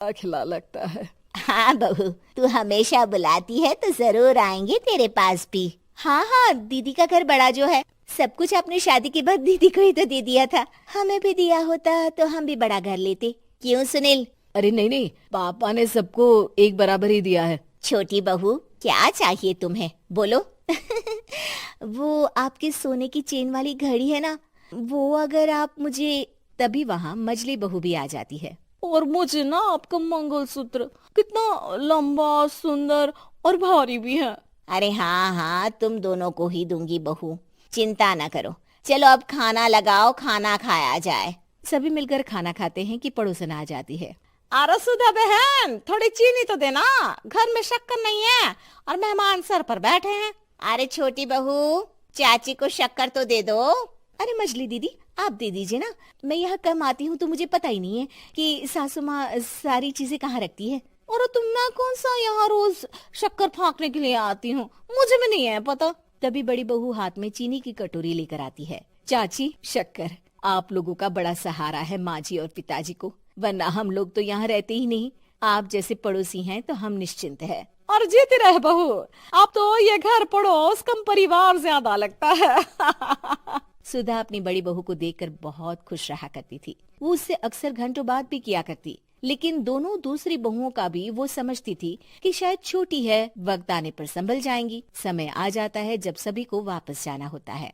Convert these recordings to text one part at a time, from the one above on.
खिला लगता है। हाँ बहू, तू हमेशा बुलाती है तो जरूर आएंगे तेरे पास भी। हाँ हाँ, दीदी का घर बड़ा जो है, सब कुछ आपने शादी के बाद दीदी को ही तो दे दिया था। हमें भी दिया होता तो हम भी बड़ा घर लेते। क्यों सुनील? अरे नहीं नहीं, पापा ने सबको एक बराबर ही दिया है। छोटी बहू, क्या चाहिए तुम्हें, बोलो। वो आपके सोने की चेन वाली घड़ी है ना, वो अगर आप मुझे, तभी वहाँ मजली बहू भी आ जाती है। और मुझे ना आपका मंगलसूत्र कितना लंबा, सुंदर और भारी भी है। अरे हाँ हाँ, तुम दोनों को ही दूंगी बहू, चिंता ना करो। चलो अब खाना लगाओ, खाना खाया जाए। सभी मिलकर खाना खाते हैं कि पड़ोसन आ जाती है। अरे सुधा बहन, थोड़ी चीनी तो देना, घर में शक्कर नहीं है और मेहमान सर पर बैठे हैं। अरे छोटी बहू, चाची को शक्कर तो दे दो। अरे मजली दीदी, आप दे दीजिए ना, मैं यहाँ कम आती हूँ तो मुझे पता ही नहीं है कि सासू माँ सारी चीजें कहाँ रखती है। और तुम, मैं कौन सा यहाँ रोज शक्कर फाँकने के लिए आती हूँ, मुझे भी नहीं है पता। तभी बड़ी बहू हाथ में चीनी की कटोरी लेकर आती है। चाची, शक्कर आप लोगों का बड़ा सहारा है माँ जी और पिताजी को, वरना हम लोग तो यहाँ रहते ही नहीं। आप जैसे पड़ोसी हैं तो हम निश्चिंत है। और जीती रहे बहू, अब तो ये घर पड़ोस कम परिवार ज्यादा लगता है। सुधा अपनी बड़ी बहू को देखकर बहुत खुश रहा करती थी। वो उससे अक्सर घंटों बात भी किया करती, लेकिन दोनों दूसरी बहुओं का भी वो समझती थी कि शायद छोटी है, वक्त आने पर संभल जाएंगी। समय आ जाता है जब सभी को वापस जाना होता है।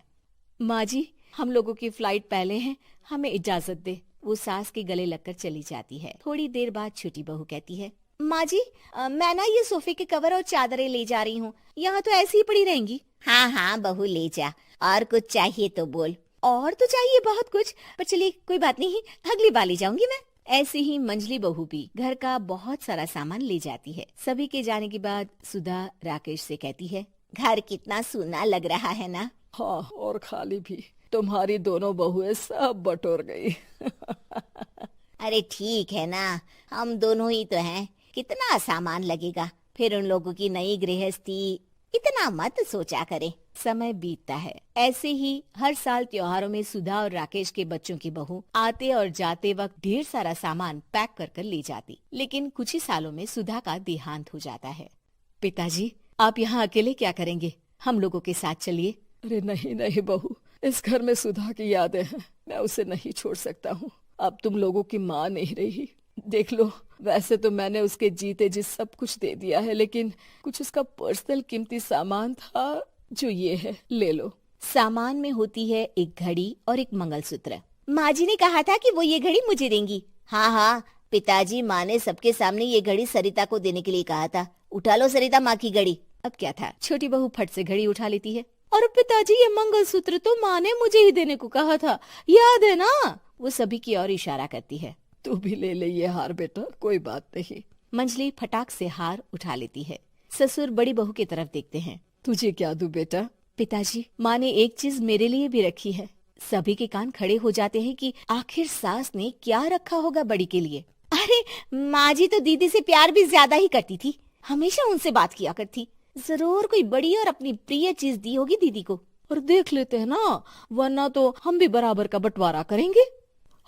माँ जी, हम लोगों की फ्लाइट पहले है, हमें इजाजत दे। वो सास के गले लगकर चली जाती है। थोड़ी देर बाद छोटी बहू कहती है, माँ जी, मैं ना ये सोफे के कवर और चादरें ले जा रही हूँ, यहाँ तो ऐसी ही पड़ी रहेंगी। हाँ हाँ बहू, ले जा, और कुछ चाहिए तो बोल। और तो चाहिए बहुत कुछ, पर चलिए कोई बात नहीं, अगली बार ले जाऊंगी मैं। ऐसे ही मंजली बहू भी घर का बहुत सारा सामान ले जाती है। सभी के जाने के बाद सुधा राकेश से कहती है, घर कितना सूना लग रहा है ना। हाँ, और खाली भी। तुम्हारी दोनों बहुएं सब बटोर गई। अरे ठीक है ना, हम दोनों ही तो हैं, कितना सामान लगेगा, फिर उन लोगों की नई गृहस्थी, इतना मत सोचा करे। समय बीतता है। ऐसे ही हर साल त्योहारों में सुधा और राकेश के बच्चों की बहू आते और जाते वक्त ढेर सारा सामान पैक कर कर ले जाती। लेकिन कुछ ही सालों में सुधा का देहांत हो जाता है। पिताजी, आप यहाँ अकेले क्या करेंगे, हम लोगों के साथ चलिए। अरे नहीं नहीं बहू, इस घर में सुधा की यादें हैं, मैं उसे नहीं छोड़ सकता हूँ। अब तुम लोगों की माँ नहीं रही। देख लो, वैसे तो मैंने उसके जीते जी सब कुछ दे दिया है, लेकिन कुछ उसका पर्सनल कीमती सामान था जो ये है, ले लो। सामान में होती है एक घड़ी और एक मंगलसूत्र। माँ जी ने कहा था कि वो ये घड़ी मुझे देंगी। हाँ हाँ पिताजी, माँ ने सबके सामने ये घड़ी सरिता को देने के लिए कहा था। उठा लो सरिता माँ की घड़ी। अब क्या था, छोटी बहू फट से घड़ी उठा लेती है। और पिताजी, ये मंगलसूत्र तो माँ ने मुझे ही देने को कहा था, याद है ना। वो सभी की ओर इशारा करती है। तू भी ले ले ये हार बेटा, कोई बात नहीं। मंजली फटाक से हार उठा लेती है। ससुर बड़ी बहू की तरफ देखते हैं। तुझे क्या दूं बेटा? पिताजी, माँ ने एक चीज मेरे लिए भी रखी है। सभी के कान खड़े हो जाते हैं कि आखिर सास ने क्या रखा होगा बड़ी के लिए। अरे माँ जी तो दीदी से प्यार भी ज्यादा ही करती थी, हमेशा उनसे बात किया करती। जरूर कोई बड़ी और अपनी प्रिय चीज दी होगी दीदी को। और देख लेते हैं ना, वरना तो हम भी बराबर का बंटवारा करेंगे।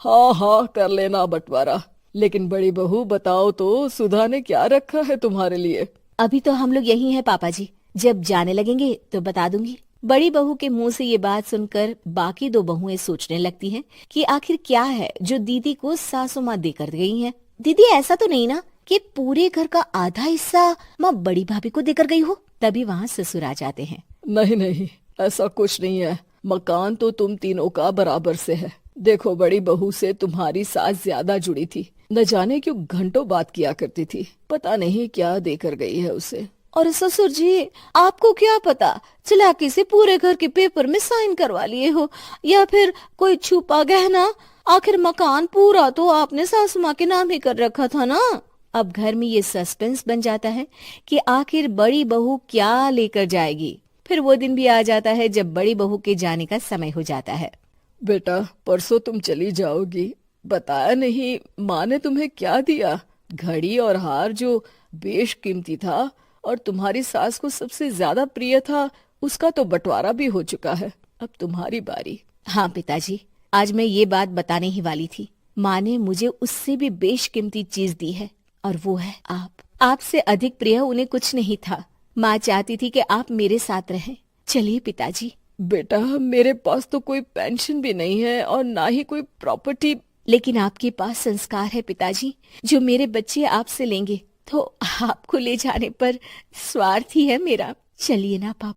हाँ हाँ, कर लेना बंटवारा। लेकिन बड़ी बहू बताओ तो, सुधा ने क्या रखा है तुम्हारे लिए? अभी तो हम लोग यही हैं पापा जी, जब जाने लगेंगे तो बता दूंगी। बड़ी बहू के मुंह से ये बात सुनकर बाकी दो बहुएं सोचने लगती हैं कि आखिर क्या है जो दीदी को सासू माँ देकर गई हैं। दीदी, ऐसा तो नहीं ना कि पूरे घर का आधा हिस्सा माँ बड़ी भाभी को देकर गई हो? तभी वहाँ ससुर आ जाते हैं। नहीं नहीं, ऐसा कुछ नहीं है, मकान तो तुम तीनों का बराबर से है। देखो, बड़ी बहू से तुम्हारी सास ज्यादा जुड़ी थी, न जाने क्यों घंटों बात किया करती थी, पता नहीं क्या देकर गई है उसे। और ससुर जी, आपको क्या पता, चालाकी से पूरे घर के पेपर में साइन करवा लिए हो, या फिर कोई छुपा गहना। आखिर मकान पूरा तो आपने सासू माँ के नाम ही कर रखा था ना। अब घर में ये सस्पेंस बन जाता है कि आखिर बड़ी बहू क्या लेकर जाएगी। फिर वो दिन भी आ जाता है जब बड़ी बहू के जाने का समय हो जाता है। बेटा, परसों तुम चली जाओगी, बताया नहीं माँ ने तुम्हें क्या दिया? घड़ी और हार जो बेशकीमती था और तुम्हारी सास को सबसे ज्यादा प्रिय था, उसका तो बंटवारा भी हो चुका है। अब तुम्हारी बारी। हाँ पिताजी, आज मैं ये बात बताने ही वाली थी। माँ ने मुझे उससे भी बेशकीमती चीज दी है, और वो है आप। आपसे अधिक प्रिय उन्हें कुछ नहीं था। माँ चाहती थी कि आप मेरे साथ रहें। चलिए पिताजी। बेटा, मेरे पास तो कोई पेंशन भी नहीं है और ना ही कोई प्रॉपर्टी। लेकिन आपके पास संस्कार है पिताजी, जो मेरे बच्चे आपसे लेंगे। तो आपको ले जाने पर स्वार्थ ही है मेरा। चलिए ना पापा।